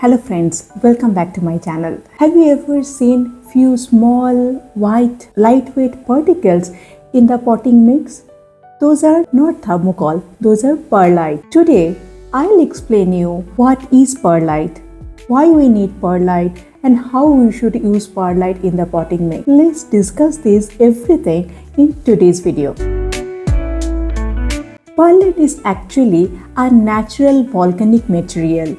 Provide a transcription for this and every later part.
Hello friends, welcome back to my channel. Have you ever seen few small, white, lightweight particles in the potting mix? Those are not thermocol, those are perlite. Today, I'll explain you what is perlite, why we need perlite, and how we should use perlite in the potting mix. Let's discuss this everything in today's video. Perlite is actually a natural volcanic material.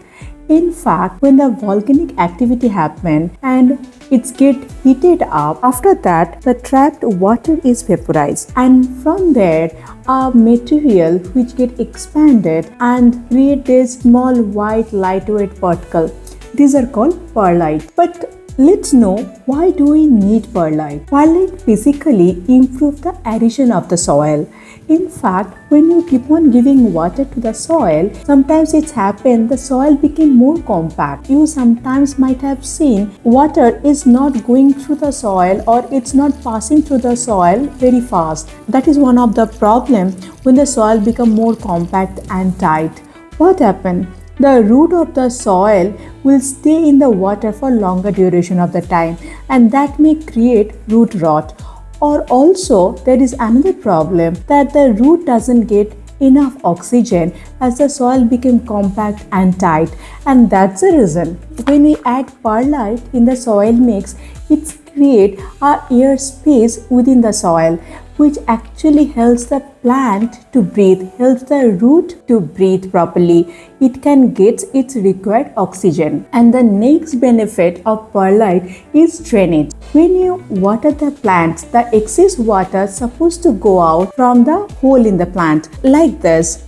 In fact, when the volcanic activity happens and it gets heated up, after that the trapped water is vaporized, and from there a material which get expanded and create this small white lightweight particle. These are called perlite. But let's know, why do we need perlite? Perlite basically improves the aeration of the soil. In fact, when you keep on giving water to the soil, sometimes it's happened the soil became more compact. You sometimes might have seen water is not going through the soil or it's not passing through the soil very fast. That is one of the problems when the soil become more compact and tight. What happened? The root of the soil will stay in the water for longer duration of the time, and that may create root rot. Or also there is another problem that the root doesn't get enough oxygen as the soil became compact and tight, and that's the reason when we add perlite in the soil mix, it creates a air space within the soil, which actually helps the plant to breathe, helps the root to breathe properly. It can get its required oxygen. And the next benefit of perlite is drainage. When you water the plants, the excess water is supposed to go out from the hole in the plant, like this.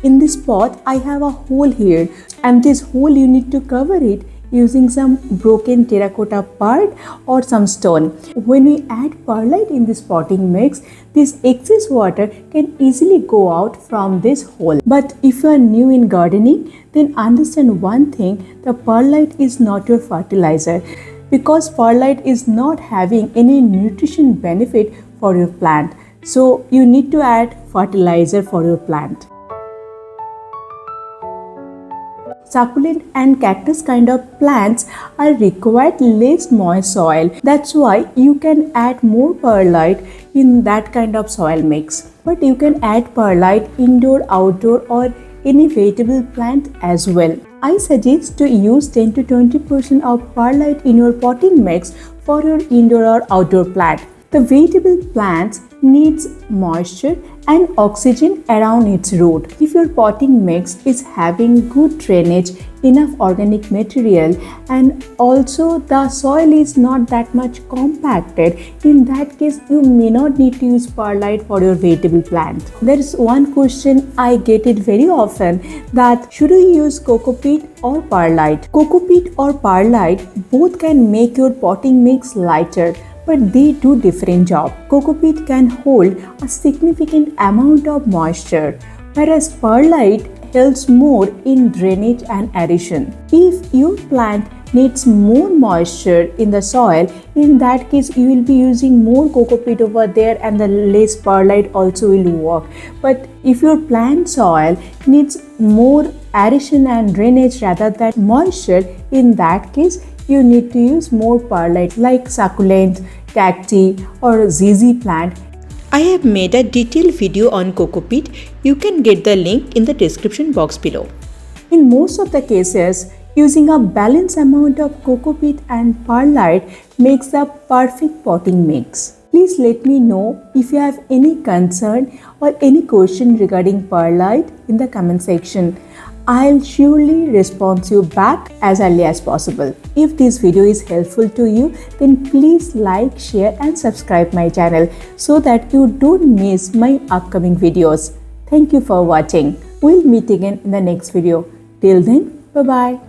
In this pot, I have a hole here, and this hole you need to cover it using some broken terracotta part or some stone. When we add perlite in this potting mix, this excess water can easily go out from this hole. But if you are new in gardening, then understand one thing: the perlite is not your fertilizer, because perlite is not having any nutrition benefit for your plant. So you need to add fertilizer for your plant. Succulent and cactus kind of plants are required less moist soil. That's why you can add more perlite in that kind of soil mix. But you can add perlite indoor, outdoor, or any vegetable plant as well. I suggest to use 10 to 20% of perlite in your potting mix for your indoor or outdoor plant. The vegetable plants needs moisture and oxygen around its root. If your potting mix is having good drainage, enough organic material, and also the soil is not that much compacted, in that case you may not need to use perlite for your vegetable plant. There is one question I get it very often, that should we use cocopeat or perlite? Cocopeat or perlite both can make your potting mix lighter, but they do different job. Cocopeat can hold a significant amount of moisture, whereas perlite helps more in drainage and aeration. If your plant needs more moisture in the soil, in that case you will be using more cocopeat over there, and the less perlite also will work. But if your plant soil needs more aeration and drainage rather than moisture, in that case you need to use more perlite, like succulent, cacti, or ZZ plant. I have made a detailed video on cocopeat. You can get the link in the description box below. In most of the cases, using a balanced amount of cocopeat and perlite makes the perfect potting mix. Please let me know if you have any concern or any question regarding perlite in the comment section. I'll surely respond you back as early as possible. If this video is helpful to you, then please like, share and subscribe my channel so that you don't miss my upcoming videos. Thank you for watching. We'll meet again in the next video. Till then, bye-bye.